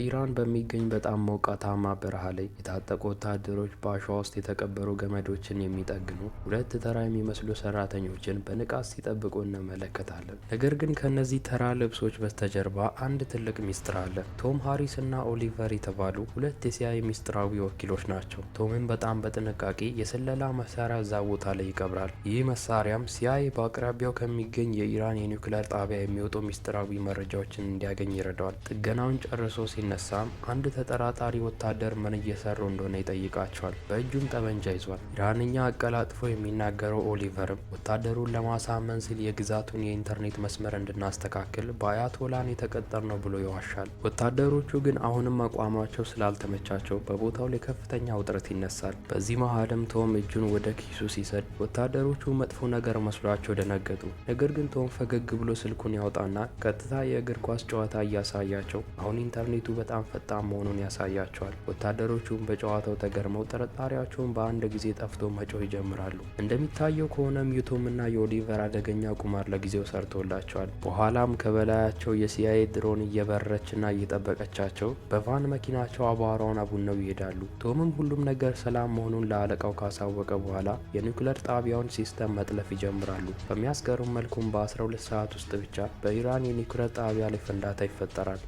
በኢራን በሚገኝ በጣም ሞቃታማ በረሃ ላይ የታጠቁ ወታደሮች በአሸዋ ውስጥ የተቀበሩ ገመዶችን የሚጠግኑ ሁለት ተራ የሚመስሉ ሰራተኞችን በንቃት ሲጠብቁ እንመለከታለን። ነገር ግን ከነዚህ ተራ ልብሶች በስተጀርባ አንድ ትልቅ ሚስጥር አለ። ቶም ሃሪስ እና ኦሊቨር የተባሉ ሁለት የሲአይኤ ሚስጥራዊ ወኪሎች ናቸው። ቶምን በጣም በጥንቃቄ የስለላ መሳሪያ እዛ ቦታ ላይ ይቀብራል። ይህ መሳሪያም ሲአይኤ በአቅራቢያው ከሚገኝ የኢራን የኒውክሌር ጣቢያ የሚወጡ ሚስጥራዊ መረጃዎችን እንዲያገኝ ይረዳዋል። ጥገናውን ጨርሶ ሲነሳም አንድ ተጠራጣሪ ወታደር ምን እየሰሩ እንደሆነ ይጠይቃቸዋል። በእጁም ጠመንጃ ይዟል። ኢራንኛ አቀላጥፎ የሚናገረው ኦሊቨርም ወታደሩን ለማሳመን ሲል የግዛቱን የኢንተርኔት መስመር እንድናስተካክል በአያቶላን የተቀጠር ነው ብሎ ይዋሻል። ወታደሮቹ ግን አሁንም አቋማቸው ስላልተመቻቸው በቦታው ላይ ከፍተኛ ውጥረት ይነሳል። በዚህ መሀልም ቶም እጁን ወደ ኪሱ ሲሰድ ወታደሮቹ መጥፎ ነገር መስሏቸው ደነገጡ። ነገር ግን ቶም ፈገግ ብሎ ስልኩን ያወጣና ቀጥታ የእግር ኳስ ጨዋታ እያሳያቸው አሁን ኢንተርኔቱ በጣም ፈጣን መሆኑን ያሳያቸዋል። ወታደሮቹም በጨዋታው ተገርመው ጥርጣሬያቸውን በአንድ ጊዜ ጠፍቶ መጮህ ይጀምራሉ። እንደሚታየው ከሆነም የቶም እና የኦሊቨር አደገኛ ቁማር ለጊዜው ሰርቶላቸዋል። በኋላም ከበላያቸው የሲአይኤ ድሮን እየበረችና እየጠበቀቻቸው በቫን መኪናቸው አቧራውን አቡነው ይሄዳሉ። ቶምም ሁሉም ነገር ሰላም መሆኑን ለአለቃው ካሳወቀ በኋላ የኒውክሌር ጣቢያውን ሲስተም መጥለፍ ይጀምራሉ። በሚያስገርም መልኩም በ12 ሰዓት ውስጥ ብቻ በኢራን የኒውክሌር ጣቢያ ላይ ፍንዳታ ይፈጠራል።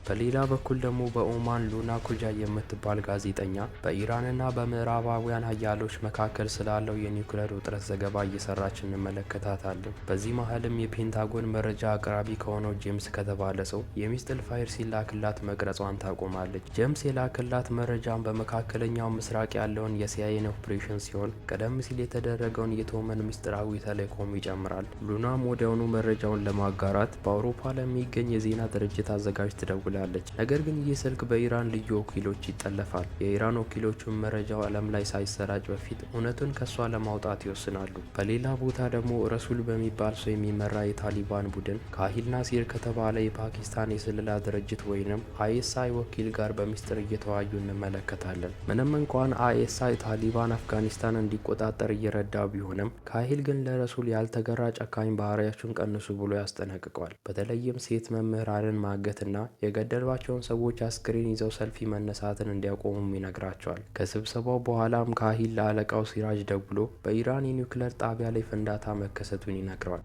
በሌላ በኩል ደግሞ በኦማን ሉና ኩጃ የምትባል ጋዜጠኛ በኢራንና በምዕራባውያን ሀያሎች መካከል ስላለው የኒውክሌር ውጥረት ዘገባ እየሰራች እንመለከታታለን። በዚህ መሀልም የፔንታጎን መረጃ አቅራቢ ከሆነው ጄምስ ከተባለ ሰው የሚስጥር ፋይል ሲላክላት መቅረጿን ታቆማለች። ጄምስ የላክላት መረጃን በመካከለኛው ምስራቅ ያለውን የሲአይኤን ኦፕሬሽን ሲሆን ቀደም ሲል የተደረገውን የቶመን ሚስጥራዊ ተልዕኮም ይጨምራል። ሉናም ወዲያውኑ መረጃውን ለማጋራት በአውሮፓ ለሚገኝ የዜና ድርጅት አዘጋጅ ትደውላለች። ነገር ግን ይህ ስልክ በኢራን ልዩ ወኪሎች ይጠለፋል። የኢራን ወኪሎቹም መረጃው ዓለም ላይ ሳይሰራጭ በፊት እውነቱን ከሷ ለማውጣት ይወስናሉ። በሌላ ቦታ ደግሞ ረሱል በሚባል ሰው የሚመራ የታሊባን ቡድን ከአሂል ናሲር ከተባለ የፓኪስታን የስለላ ድርጅት ወይንም አይኤስአይ ወኪል ጋር በሚስጥር እየተወያዩ እንመለከታለን። ምንም እንኳን አይኤስአይ ታሊባን አፍጋኒስታን እንዲቆጣጠር እየረዳ ቢሆንም ከአሂል ግን ለረሱል ያልተገራ ጨካኝ ባህሪያችሁን ቀንሱ ብሎ ያስጠነቅቀዋል። በተለይም ሴት መምህራንን ማገትና የገደሏቸውን ሰዎች አስክሬን ይዘው ሰልፊ መነሳትን እንዲያቆሙም ይነግራቸዋል። ከስብሰባው በኋላም ካሂል ለአለቃው ሲራጅ ደውሎ በኢራን የኒውክሌር ጣቢያ ላይ ፍንዳታ መከሰቱን ይነግረዋል።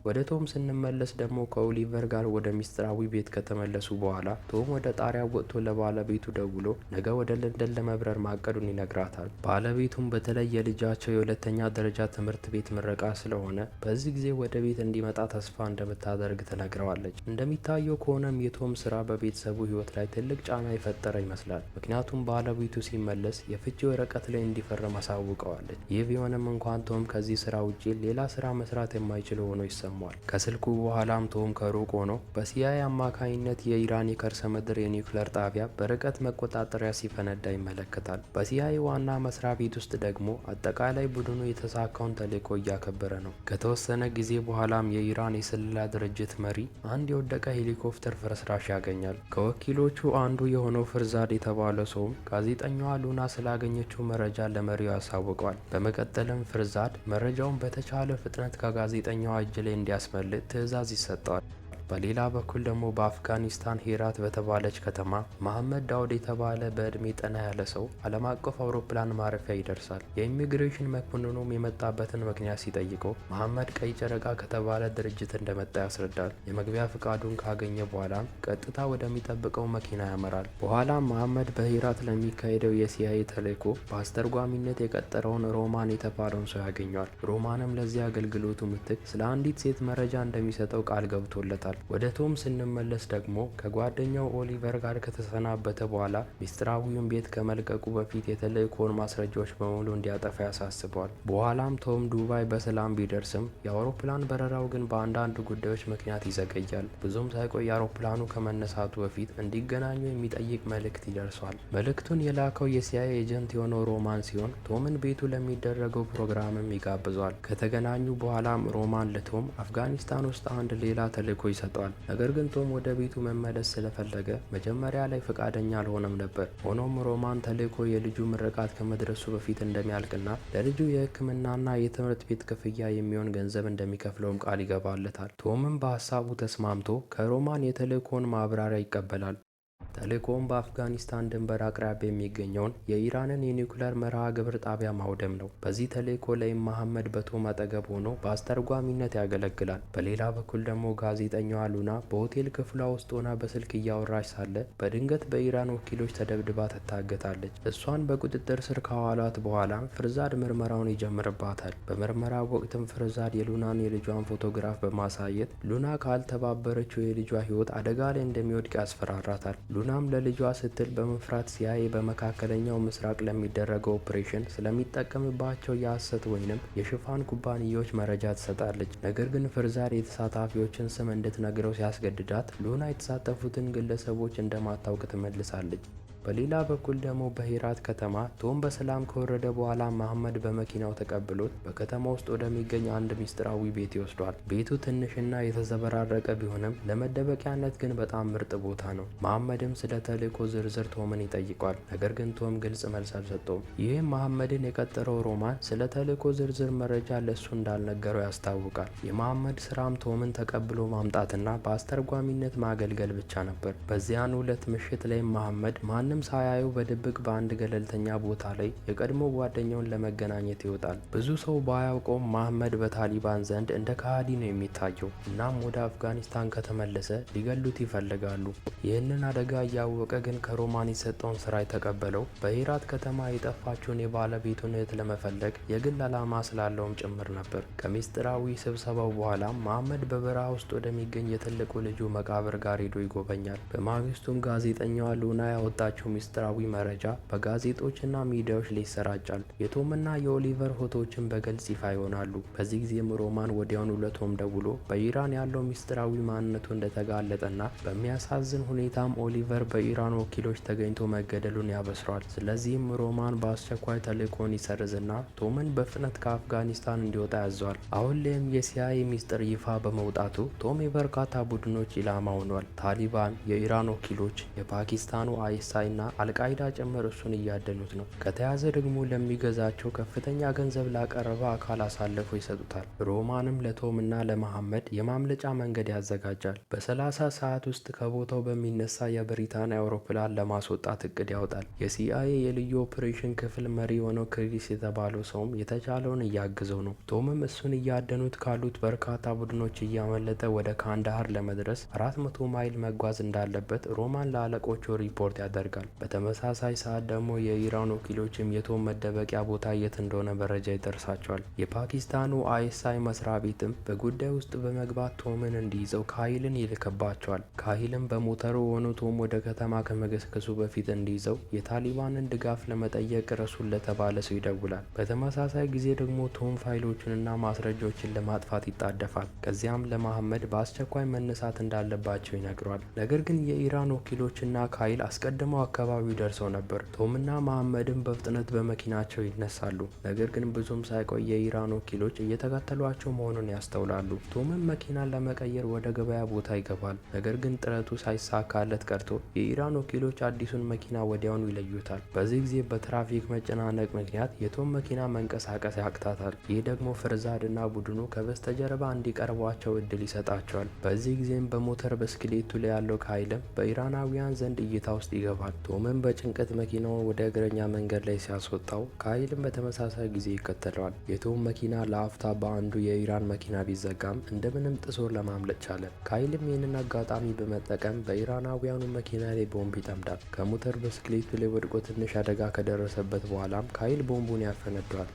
ወደ ቶም ስንመለስ ደግሞ ከኦሊቨር ጋር ወደ ሚስጥራዊ ቤት ከተመለሱ በኋላ ቶም ወደ ጣሪያ ወጥቶ ለባለቤቱ ደውሎ ነገ ወደ ለንደን ለመብረር ማቀዱን ይነግራታል። ባለቤቱም በተለይ የልጃቸው የሁለተኛ ደረጃ ትምህርት ቤት ምረቃ ስለሆነ በዚህ ጊዜ ወደ ቤት እንዲመጣ ተስፋ እንደምታደርግ ትነግረዋለች። እንደሚታየው ከሆነም የቶም ስራ በቤተሰቡ ህይወት ላይ ትልቅ ጫና የፈጠረ ይመስላል። ምክንያቱም ባለቤቱ ሲመለስ የፍቺ ወረቀት ላይ እንዲፈርም አሳውቀዋለች። ይህ ቢሆንም እንኳን ቶም ከዚህ ስራ ውጪ ሌላ ስራ መስራት የማይችል ሆኖ ይሰማል። ከስልኩ በኋላም ቶም ከሩቅ ሆኖ በሲአይኤ አማካኝነት የኢራን የከርሰ ምድር የኒውክሌር ጣቢያ በርቀት መቆጣጠሪያ ሲፈነዳ ይመለከታል። በሲአይኤ ዋና መስሪያ ቤት ውስጥ ደግሞ አጠቃላይ ቡድኑ የተሳካውን ተልዕኮ እያከበረ ነው። ከተወሰነ ጊዜ በኋላም የኢራን የስለላ ድርጅት መሪ አንድ የወደቀ ሄሊኮፕተር ፍርስራሽ ያገኛል። ከወኪሎቹ አንዱ የሆነው ፍርዛድ የተባለ ሰውም ጋዜጠኛዋ ሉና ስላገኘችው መረጃ ለመሪው ያሳውቀዋል። በመቀጠልም ፍርዛድ መረጃውን በተቻለ ፍጥነት ከጋዜጠኛዋ እጅ ላይ እንዲያስመልጥ ትዕዛዝ ይሰጠዋል። በሌላ በኩል ደግሞ በአፍጋኒስታን ሄራት በተባለች ከተማ መሐመድ ዳውድ የተባለ በእድሜ ጠና ያለ ሰው ዓለም አቀፍ አውሮፕላን ማረፊያ ይደርሳል። የኢሚግሬሽን መኮንኑም የመጣበትን ምክንያት ሲጠይቀው መሐመድ ቀይ ጨረቃ ከተባለ ድርጅት እንደመጣ ያስረዳል። የመግቢያ ፍቃዱን ካገኘ በኋላም ቀጥታ ወደሚጠብቀው መኪና ያመራል። በኋላም መሐመድ በሄራት ለሚካሄደው የሲአይኤ ተልዕኮ በአስተርጓሚነት የቀጠረውን ሮማን የተባለውን ሰው ያገኘዋል። ሮማንም ለዚህ አገልግሎቱ ምትክ ስለ አንዲት ሴት መረጃ እንደሚሰጠው ቃል ገብቶለታል። ወደ ቶም ስንመለስ ደግሞ ከጓደኛው ኦሊቨር ጋር ከተሰናበተ በኋላ ሚስጥራዊውን ቤት ከመልቀቁ በፊት የተልዕኮን ማስረጃዎች በሙሉ እንዲያጠፋ ያሳስበዋል። በኋላም ቶም ዱባይ በሰላም ቢደርስም የአውሮፕላን በረራው ግን በአንዳንድ ጉዳዮች ምክንያት ይዘገያል። ብዙም ሳይቆይ አውሮፕላኑ ከመነሳቱ በፊት እንዲገናኙ የሚጠይቅ መልእክት ይደርሷል። መልእክቱን የላከው የሲአይኤ ኤጀንት የሆነው ሮማን ሲሆን ቶምን ቤቱ ለሚደረገው ፕሮግራምም ይጋብዟል። ከተገናኙ በኋላም ሮማን ለቶም አፍጋኒስታን ውስጥ አንድ ሌላ ተልዕኮ ይሰጠዋል። ነገር ግን ቶም ወደ ቤቱ መመለስ ስለፈለገ መጀመሪያ ላይ ፈቃደኛ አልሆነም ነበር። ሆኖም ሮማን ተልእኮ የልጁ ምርቃት ከመድረሱ በፊት እንደሚያልቅና ለልጁ የሕክምናና የትምህርት ቤት ክፍያ የሚሆን ገንዘብ እንደሚከፍለውም ቃል ይገባለታል። ቶምም በሀሳቡ ተስማምቶ ከሮማን የተልእኮውን ማብራሪያ ይቀበላል። ተልእኮውም በአፍጋኒስታን ድንበር አቅራቢያ የሚገኘውን የኢራንን የኒውክሌር መርሃ ግብር ጣቢያ ማውደም ነው። በዚህ ተልእኮ ላይም መሐመድ በቶም አጠገብ ሆኖ በአስተርጓሚነት ያገለግላል። በሌላ በኩል ደግሞ ጋዜጠኛዋ ሉና በሆቴል ክፍሏ ውስጥ ሆና በስልክ እያወራች ሳለ በድንገት በኢራን ወኪሎች ተደብድባ ትታገታለች። እሷን በቁጥጥር ስር ካዋሏት በኋላም ፍርዛድ ምርመራውን ይጀምርባታል። በምርመራ ወቅትም ፍርዛድ የሉናን የልጇን ፎቶግራፍ በማሳየት ሉና ካልተባበረችው የልጇ ሕይወት አደጋ ላይ እንደሚወድቅ ያስፈራራታል። ሉናም ለልጇ ስትል በመፍራት ሲአይኤ በመካከለኛው ምስራቅ ለሚደረገው ኦፕሬሽን ስለሚጠቀምባቸው የሐሰት ወይንም የሽፋን ኩባንያዎች መረጃ ትሰጣለች። ነገር ግን ፍርዛድ የተሳታፊዎችን ስም እንድትነግረው ሲያስገድዳት ሉና የተሳተፉትን ግለሰቦች እንደማታውቅ ትመልሳለች። በሌላ በኩል ደግሞ በሄራት ከተማ ቶም በሰላም ከወረደ በኋላ መሐመድ በመኪናው ተቀብሎት በከተማ ውስጥ ወደሚገኝ አንድ ሚስጥራዊ ቤት ይወስዷል። ቤቱ ትንሽና የተዘበራረቀ ቢሆንም ለመደበቂያነት ግን በጣም ምርጥ ቦታ ነው። መሐመድም ስለ ተልእኮ ዝርዝር ቶምን ይጠይቋል። ነገር ግን ቶም ግልጽ መልስ አልሰጠውም። ይህም መሐመድን የቀጠረው ሮማን ስለ ተልእኮ ዝርዝር መረጃ ለእሱ እንዳልነገረው ያስታውቃል። የመሐመድ ስራም ቶምን ተቀብሎ ማምጣትና በአስተርጓሚነት ማገልገል ብቻ ነበር። በዚያን ሁለት ምሽት ላይም መሐመድ ማንም ሳያዩ በድብቅ በአንድ ገለልተኛ ቦታ ላይ የቀድሞ ጓደኛውን ለመገናኘት ይወጣል። ብዙ ሰው ባያውቀውም መሐመድ በታሊባን ዘንድ እንደ ከሃዲ ነው የሚታየው። እናም ወደ አፍጋኒስታን ከተመለሰ ሊገሉት ይፈልጋሉ። ይህንን አደጋ እያወቀ ግን ከሮማን የሰጠውን ስራ የተቀበለው በሄራት ከተማ የጠፋችውን የባለቤቱን እህት ለመፈለግ የግል ዓላማ ስላለውም ጭምር ነበር። ከሚስጥራዊ ስብሰባው በኋላ መሐመድ በበረሃ ውስጥ ወደሚገኝ የትልቁ ልጁ መቃብር ጋር ሄዶ ይጎበኛል። በማግስቱም ጋዜጠኛዋ ሉና ያወጣችው ሚስጥራዊ መረጃ በጋዜጦችና ሚዲያዎች ላይ ይሰራጫል። የቶምና የኦሊቨር ፎቶዎችን በግልጽ ይፋ ይሆናሉ። በዚህ ጊዜም ሮማን ወዲያውኑ ለቶም ደውሎ በኢራን ያለው ሚስጥራዊ ማንነቱ እንደተጋለጠና በሚያሳዝን ሁኔታም ኦሊቨር በኢራን ወኪሎች ተገኝቶ መገደሉን ያበስሯል። ስለዚህም ሮማን በአስቸኳይ ተልእኮን ይሰርዝና ቶምን በፍጥነት ከአፍጋኒስታን እንዲወጣ ያዘዋል። አሁን ላይም የሲአይኤ ሚስጥር ይፋ በመውጣቱ ቶም የበርካታ ቡድኖች ኢላማ ሆኗል። ታሊባን፣ የኢራን ወኪሎች፣ የፓኪስታኑ አይኤስአይ እና አልቃይዳ ጭምር እሱን እያደኑት ነው። ከተያዘ ደግሞ ለሚገዛቸው ከፍተኛ ገንዘብ ላቀረበ አካል አሳልፎ ይሰጡታል። ሮማንም ለቶም እና ለመሐመድ የማምለጫ መንገድ ያዘጋጃል። በ30 ሰዓት ውስጥ ከቦታው በሚነሳ የብሪታንያ አውሮፕላን ለማስወጣት እቅድ ያወጣል። የሲአይኤ የልዩ ኦፕሬሽን ክፍል መሪ የሆነው ክሪስ የተባለው ሰውም የተቻለውን እያግዘው ነው። ቶምም እሱን እያደኑት ካሉት በርካታ ቡድኖች እያመለጠ ወደ ካንዳሃር ለመድረስ 400 ማይል መጓዝ እንዳለበት ሮማን ለአለቆቹ ሪፖርት ያደርጋል። በተመሳሳይ ሰዓት ደግሞ የኢራን ወኪሎችም የቶም መደበቂያ ቦታ የት እንደሆነ መረጃ ይደርሳቸዋል። የፓኪስታኑ አይኤስአይ መስሪያ ቤትም በጉዳይ ውስጥ በመግባት ቶምን እንዲይዘው ካሂልን ይልክባቸዋል። ካሂልም በሞተሩ ሆኖ ቶም ወደ ከተማ ከመገስገሱ በፊት እንዲይዘው የታሊባንን ድጋፍ ለመጠየቅ ረሱል ለተባለ ሰው ይደውላል። በተመሳሳይ ጊዜ ደግሞ ቶም ፋይሎቹንና ማስረጃዎችን ለማጥፋት ይጣደፋል። ከዚያም ለመሐመድ በአስቸኳይ መነሳት እንዳለባቸው ይነግሯል። ነገር ግን የኢራን ወኪሎችና ካሂል አስቀድመው አካባቢው ደርሰው ነበር። ቶምና መሐመድም በፍጥነት በመኪናቸው ይነሳሉ። ነገር ግን ብዙም ሳይቆይ የኢራን ወኪሎች እየተከተሏቸው መሆኑን ያስተውላሉ። ቶምም መኪናን ለመቀየር ወደ ገበያ ቦታ ይገባል። ነገር ግን ጥረቱ ሳይሳካለት ቀርቶ የኢራን ወኪሎች አዲሱን መኪና ወዲያውኑ ይለዩታል። በዚህ ጊዜ በትራፊክ መጨናነቅ ምክንያት የቶም መኪና መንቀሳቀስ ያቅታታል። ይህ ደግሞ ፍርዛድ እና ቡድኑ ከበስተጀርባ እንዲቀርቧቸው እድል ይሰጣቸዋል። በዚህ ጊዜም በሞተር ብስክሌቱ ላይ ያለው ካሂልም በኢራናውያን ዘንድ እይታ ውስጥ ይገባል። ቶምም በጭንቀት መኪናውን ወደ እግረኛ መንገድ ላይ ሲያስወጣው ካሂልም በተመሳሳይ ጊዜ ይከተለዋል። የቶም መኪና ለአፍታ በአንዱ የኢራን መኪና ቢዘጋም እንደምንም ጥሶ ለማምለጥ ቻለ። ካሂልም ይህንን አጋጣሚ በመጠቀም በኢራናውያኑ መኪና ላይ ቦምብ ይጠምዳል። ከሞተር ብስክሌቱ ላይ ወድቆ ትንሽ አደጋ ከደረሰበት በኋላም ካሂል ቦምቡን ያፈነደዋል።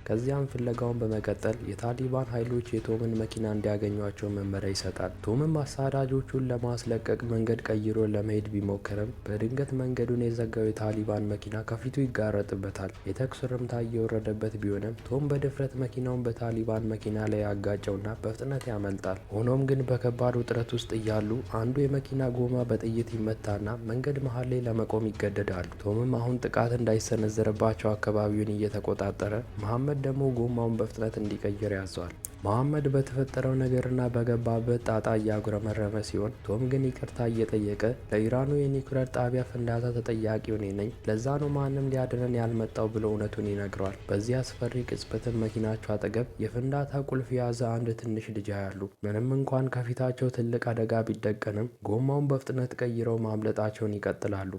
ከዚያም ፍለጋውን በመቀጠል የታሊባን ኃይሎች የቶምን መኪና እንዲያገኟቸው መመሪያ ይሰጣል። ቶምም አሳዳጆቹን ለማስለቀቅ መንገድ ቀይሮ ለመሄድ ቢሞክርም በድንገት መንገዱን የዘጋው የታሊባን መኪና ከፊቱ ይጋረጥበታል። የተኩስ ርምታ እየወረደበት ቢሆንም ቶም በድፍረት መኪናውን በታሊባን መኪና ላይ ያጋጨውና በፍጥነት ያመልጣል። ሆኖም ግን በከባድ ውጥረት ውስጥ እያሉ አንዱ የመኪና ጎማ በጥይት ይመታና መንገድ መሀል ላይ ለመቆም ይገደዳሉ። ቶምም አሁን ጥቃት እንዳይሰነዘርባቸው አካባቢውን እየተቆጣጠረ መሐመድ ደግሞ ጎማውን በፍጥነት እንዲቀይር ያዘዋል። መሐመድ በተፈጠረው ነገርና በገባበት ጣጣ እያጉረመረመ ሲሆን ቶም ግን ይቅርታ እየጠየቀ ለኢራኑ የኒውክሌር ጣቢያ ፍንዳታ ተጠያቂው እኔ ነኝ፣ ለዛ ነው ማንም ሊያድነን ያልመጣው ብሎ እውነቱን ይነግረዋል። በዚህ አስፈሪ ቅጽበትም መኪናቸው አጠገብ የፍንዳታ ቁልፍ የያዘ አንድ ትንሽ ልጅ ያያሉ። ምንም እንኳን ከፊታቸው ትልቅ አደጋ ቢደቀንም ጎማውን በፍጥነት ቀይረው ማምለጣቸውን ይቀጥላሉ።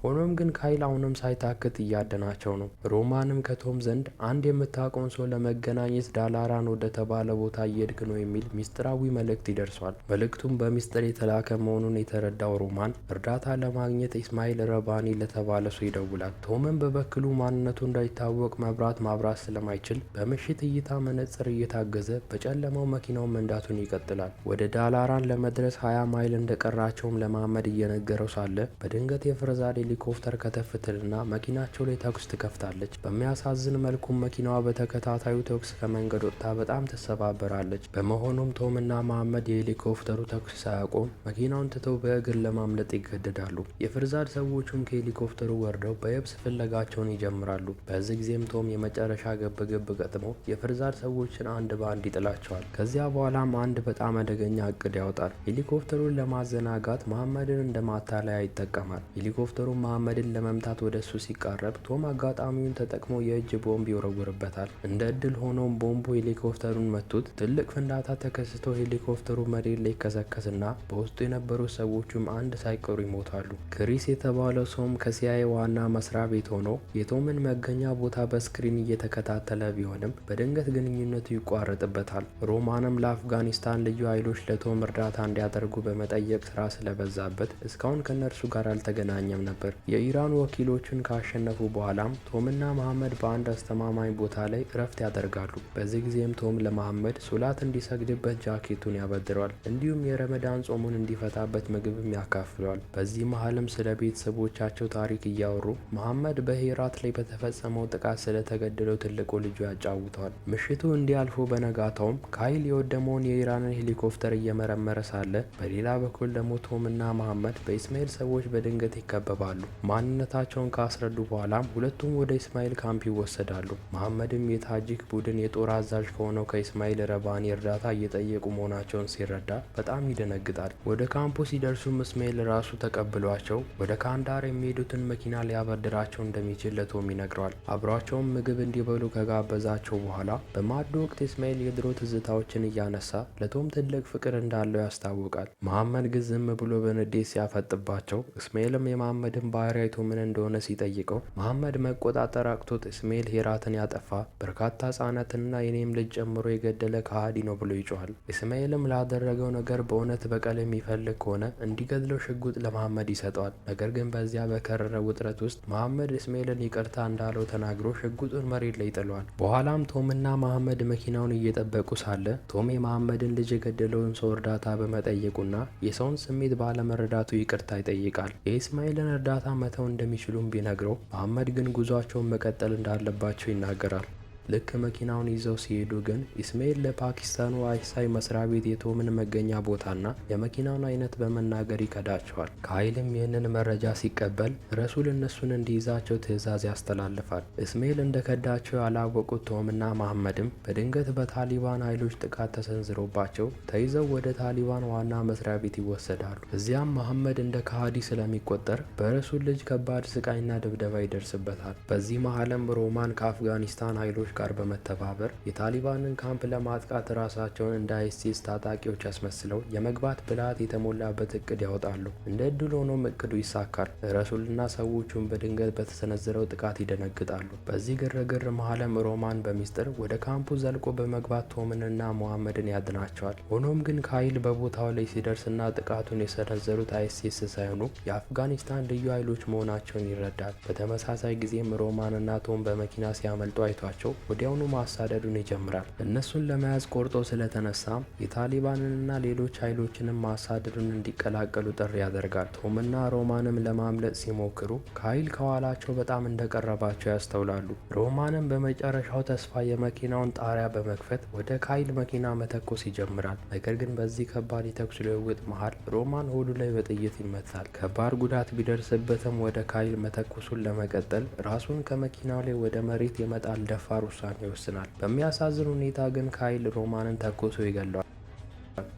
ሆኖም ግን ካይል አሁንም ሳይታክት እያደናቸው ነው። ሮማንም ከቶም ዘንድ አንድ የምታውቀውን ሰው ለመገናኘት ዳላራን ወደ ተባለ ቦታ እየሄድክ ነው የሚል ሚስጥራዊ መልእክት ይደርሷል። መልእክቱም በሚስጥር የተላከ መሆኑን የተረዳው ሮማን እርዳታ ለማግኘት ኢስማኤል ረባኒ ለተባለ ሰው ይደውላል። ቶምም በበኩሉ ማንነቱ እንዳይታወቅ መብራት ማብራት ስለማይችል በምሽት እይታ መነጽር እየታገዘ በጨለማው መኪናውን መንዳቱን ይቀጥላል። ወደ ዳላራን ለመድረስ 20 ማይል እንደቀራቸውም ለመሐመድ እየነገረው ሳለ በድንገት የፍርዛዴ ሄሊኮፕተር ከተፍትልና መኪናቸው ላይ ተኩስ ትከፍታለች። በሚያሳዝን መልኩም መኪናዋ በተከታታዩ ተኩስ ከመንገድ ወጥታ በጣም ትሰባበራለች። በመሆኑም ቶምና መሐመድ የሄሊኮፕተሩ ተኩስ ሳያቆም መኪናውን ትተው በእግር ለማምለጥ ይገደዳሉ። የፍርዛድ ሰዎቹም ከሄሊኮፕተሩ ወርደው በየብስ ፍለጋቸውን ይጀምራሉ። በዚህ ጊዜም ቶም የመጨረሻ ግብግብ ገጥሞ የፍርዛድ ሰዎችን አንድ በአንድ ይጥላቸዋል። ከዚያ በኋላም አንድ በጣም አደገኛ እቅድ ያወጣል። ሄሊኮፕተሩን ለማዘናጋት መሐመድን እንደ ማታለያ ይጠቀማል። ሄሊኮፕተሩ መሐመድን ለመምታት ወደ እሱ ሲቃረብ ቶም አጋጣሚውን ተጠቅሞ የእጅ ቦምብ ይወረውርበታል። እንደ እድል ሆኖም ቦምቡ ሄሊኮፕተሩን መቱት። ትልቅ ፍንዳታ ተከስቶ ሄሊኮፕተሩ መሬት ላይ ይከሰከስና በውስጡ የነበሩ ሰዎችም አንድ ሳይቀሩ ይሞታሉ። ክሪስ የተባለው ሰውም ከሲአይኤ ዋና መስሪያ ቤት ሆኖ የቶምን መገኛ ቦታ በስክሪን እየተከታተለ ቢሆንም በድንገት ግንኙነቱ ይቋረጥበታል። ሮማንም ለአፍጋኒስታን ልዩ ኃይሎች ለቶም እርዳታ እንዲያደርጉ በመጠየቅ ስራ ስለበዛበት እስካሁን ከነርሱ ጋር አልተገናኘም ነበር። የኢራን ወኪሎችን ካሸነፉ በኋላም ቶምና መሐመድ በአንድ አስተማማኝ ቦታ ላይ እረፍት ያደርጋሉ። በዚህ ጊዜም ቶም ለመሐመድ ሶላት እንዲሰግድበት ጃኬቱን ያበድረዋል። እንዲሁም የረመዳን ጾሙን እንዲፈታበት ምግብም ያካፍለዋል። በዚህ መሀልም ስለ ቤተሰቦቻቸው ታሪክ እያወሩ መሐመድ በሄራት ላይ በተፈጸመው ጥቃት ስለተገደለው ትልቁ ልጁ ያጫውተዋል። ምሽቱ እንዲያልፉ በነጋታውም ካይል የወደመውን የኢራንን ሄሊኮፕተር እየመረመረ ሳለ በሌላ በኩል ደግሞ ቶምና መሐመድ በኢስማኤል ሰዎች በድንገት ይከበባሉ። ማንነታቸውን ካስረዱ በኋላም ሁለቱም ወደ ኢስማኤል ካምፕ ይወሰዳሉ። መሐመድም የታጂክ ቡድን የጦር አዛዥ ከሆነው ከኢስማኤል ረባኒ እርዳታ እየጠየቁ መሆናቸውን ሲረዳ በጣም ይደነግጣል። ወደ ካምፑ ሲደርሱም እስማኤል ራሱ ተቀብሏቸው ወደ ካንዳር የሚሄዱትን መኪና ሊያበድራቸው እንደሚችል ለቶም ይነግረዋል። አብሯቸውም ምግብ እንዲበሉ ከጋበዛቸው በኋላ በማዕዱ ወቅት ኢስማኤል የድሮ ትዝታዎችን እያነሳ ለቶም ትልቅ ፍቅር እንዳለው ያስታውቃል። መሐመድ ግን ዝም ብሎ በንዴት ሲያፈጥባቸው እስማኤልም የመሐመድን ባህሪ አይቶ ምን እንደሆነ ሲጠይቀው መሐመድ መቆጣጠር አቅቶት እስማኤል ሄራትን ያጠፋ በርካታ ህጻናትንና የኔም ልጅ ጨምሮ የገደለ ከሃዲ ነው ብሎ ይጮሃል። እስማኤልም ላደረገው ነገር በእውነት በቀል የሚፈልግ ከሆነ እንዲገድለው ሽጉጥ ለመሐመድ ይሰጠዋል። ነገር ግን በዚያ በከረረ ውጥረት ውስጥ መሐመድ እስማኤልን ይቅርታ እንዳለው ተናግሮ ሽጉጡን መሬት ላይ ይጥለዋል። በኋላም ቶምና መሐመድ መኪናውን እየጠበቁ ሳለ ቶም የመሐመድን ልጅ የገደለውን ሰው እርዳታ በመጠየቁና የሰውን ስሜት ባለመረዳቱ ይቅርታ ይጠይቃል። የእስማኤልን እርዳታ መተው እንደሚችሉም ቢነግረው መሐመድ ግን ጉዟቸውን መቀጠል እንዳለባቸው ይናገራል። ልክ መኪናውን ይዘው ሲሄዱ ግን ኢስማኤል ለፓኪስታኑ አይሳይ መስሪያ ቤት የቶምን መገኛ ቦታና የመኪናውን አይነት በመናገር ይከዳቸዋል። ካይልም ይህንን መረጃ ሲቀበል ረሱል እነሱን እንዲይዛቸው ትዕዛዝ ያስተላልፋል። ኢስማኤል እንደከዳቸው ያላወቁት ቶምና መሐመድም በድንገት በታሊባን ኃይሎች ጥቃት ተሰንዝሮባቸው ተይዘው ወደ ታሊባን ዋና መስሪያ ቤት ይወሰዳሉ። እዚያም መሐመድ እንደ ከሃዲ ስለሚቆጠር በረሱል ልጅ ከባድ ስቃይና ድብደባ ይደርስበታል። በዚህ መሀልም ሮማን ከአፍጋኒስታን ኃይሎች ጋር በመተባበር የታሊባንን ካምፕ ለማጥቃት ራሳቸውን እንደ አይሲስ ታጣቂዎች ያስመስለው የመግባት ብልሃት የተሞላበት እቅድ ያወጣሉ። እንደ እድል ሆኖም እቅዱ ይሳካል። ረሱልና ሰዎቹን በድንገት በተሰነዘረው ጥቃት ይደነግጣሉ። በዚህ ግርግር መሀልም ሮማን በሚስጥር ወደ ካምፑ ዘልቆ በመግባት ቶምንና መሐመድን ያድናቸዋል። ሆኖም ግን ካይል በቦታው ላይ ሲደርስና ጥቃቱን የሰነዘሩት አይሲስ ሳይሆኑ የአፍጋኒስታን ልዩ ኃይሎች መሆናቸውን ይረዳል። በተመሳሳይ ጊዜም ሮማንና ቶም በመኪና ሲያመልጡ አይቷቸው ወዲያውኑ ማሳደዱን ይጀምራል። እነሱን ለመያዝ ቆርጦ ስለተነሳም የታሊባንንና ሌሎች ኃይሎችንም ማሳደዱን እንዲቀላቀሉ ጥሪ ያደርጋል። ቶምና ሮማንም ለማምለጥ ሲሞክሩ ካይል ከኋላቸው በጣም እንደቀረባቸው ያስተውላሉ። ሮማንም በመጨረሻው ተስፋ የመኪናውን ጣሪያ በመክፈት ወደ ካይል መኪና መተኮስ ይጀምራል። ነገር ግን በዚህ ከባድ የተኩስ ልውውጥ መሃል ሮማን ሆዱ ላይ በጥይት ይመታል። ከባድ ጉዳት ቢደርስበትም ወደ ካይል መተኮሱን ለመቀጠል ራሱን ከመኪናው ላይ ወደ መሬት የመጣል ደፋር ውሳኔ ይወስናል። በሚያሳዝን ሁኔታ ግን ካይል ሮማንን ተኩሶ ይገለዋል።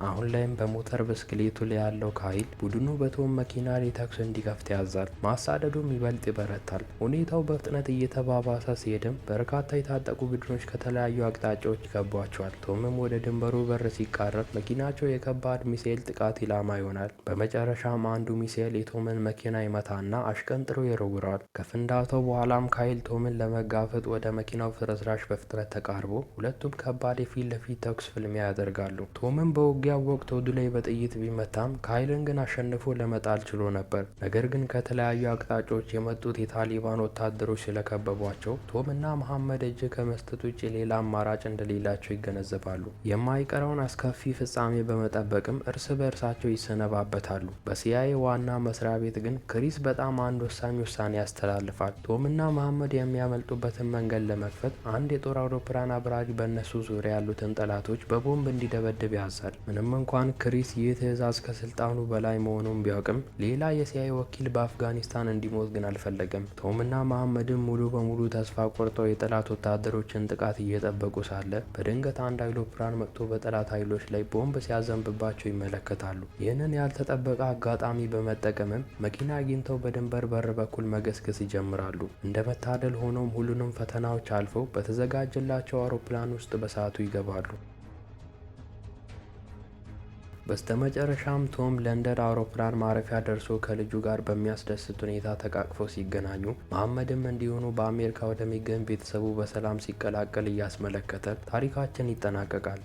አሁን ላይም በሞተር ብስክሌቱ ላይ ያለው ካይል ቡድኑ በቶም መኪና ላይ ተኩስ እንዲከፍት ያዛል። ማሳደዱም ይበልጥ ይበረታል። ሁኔታው በፍጥነት እየተባባሰ ሲሄድም በርካታ የታጠቁ ቡድኖች ከተለያዩ አቅጣጫዎች ይከቧቸዋል። ቶምም ወደ ድንበሩ በር ሲቃረብ መኪናቸው የከባድ ሚሳኤል ጥቃት ኢላማ ይሆናል። በመጨረሻም አንዱ ሚሳኤል የቶምን መኪና ይመታና አሽቀንጥሮ ይወረውረዋል። ከፍንዳታው በኋላም ካይል ቶምን ለመጋፈጥ ወደ መኪናው ፍርስራሽ በፍጥነት ተቃርቦ ሁለቱም ከባድ የፊት ለፊት ተኩስ ፍልሚያ ያደርጋሉ። ቶምም በውጊያው ወቅት ወዱ ላይ በጥይት ቢመታም ካይልን ግን አሸንፎ ለመጣል ችሎ ነበር። ነገር ግን ከተለያዩ አቅጣጫዎች የመጡት የታሊባን ወታደሮች ስለከበቧቸው ቶም እና መሐመድ እጅ ከመስጠት ውጭ ሌላ አማራጭ እንደሌላቸው ይገነዘባሉ። የማይቀረውን አስከፊ ፍጻሜ በመጠበቅም እርስ በእርሳቸው ይሰነባበታሉ። በሲአይኤ ዋና መስሪያ ቤት ግን ክሪስ በጣም አንድ ወሳኝ ውሳኔ ያስተላልፋል። ቶም እና መሐመድ የሚያመልጡበትን መንገድ ለመክፈት አንድ የጦር አውሮፕላን አብራሪ በእነሱ ዙሪያ ያሉትን ጠላቶች በቦምብ እንዲደበድብ ያዛል። ምንም እንኳን ክሪስ ይህ ትዕዛዝ ከስልጣኑ በላይ መሆኑን ቢያውቅም ሌላ የሲአይኤ ወኪል በአፍጋኒስታን እንዲሞት ግን አልፈለገም። ቶምና መሐመድም ሙሉ በሙሉ ተስፋ ቆርጠው የጠላት ወታደሮችን ጥቃት እየጠበቁ ሳለ በድንገት አንድ አውሮፕላን መጥቶ በጠላት ኃይሎች ላይ ቦምብ ሲያዘንብባቸው ይመለከታሉ። ይህንን ያልተጠበቀ አጋጣሚ በመጠቀምም መኪና አግኝተው በድንበር በር በኩል መገስገስ ይጀምራሉ። እንደ መታደል ሆኖም ሁሉንም ፈተናዎች አልፈው በተዘጋጀላቸው አውሮፕላን ውስጥ በሰዓቱ ይገባሉ። በስተመጨረሻም ቶም ለንደን አውሮፕላን ማረፊያ ደርሶ ከልጁ ጋር በሚያስደስት ሁኔታ ተቃቅፈው ሲገናኙ መሐመድም እንዲሆኑ በአሜሪካ ወደሚገኝ ቤተሰቡ በሰላም ሲቀላቀል እያስመለከተ ታሪካችን ይጠናቀቃል።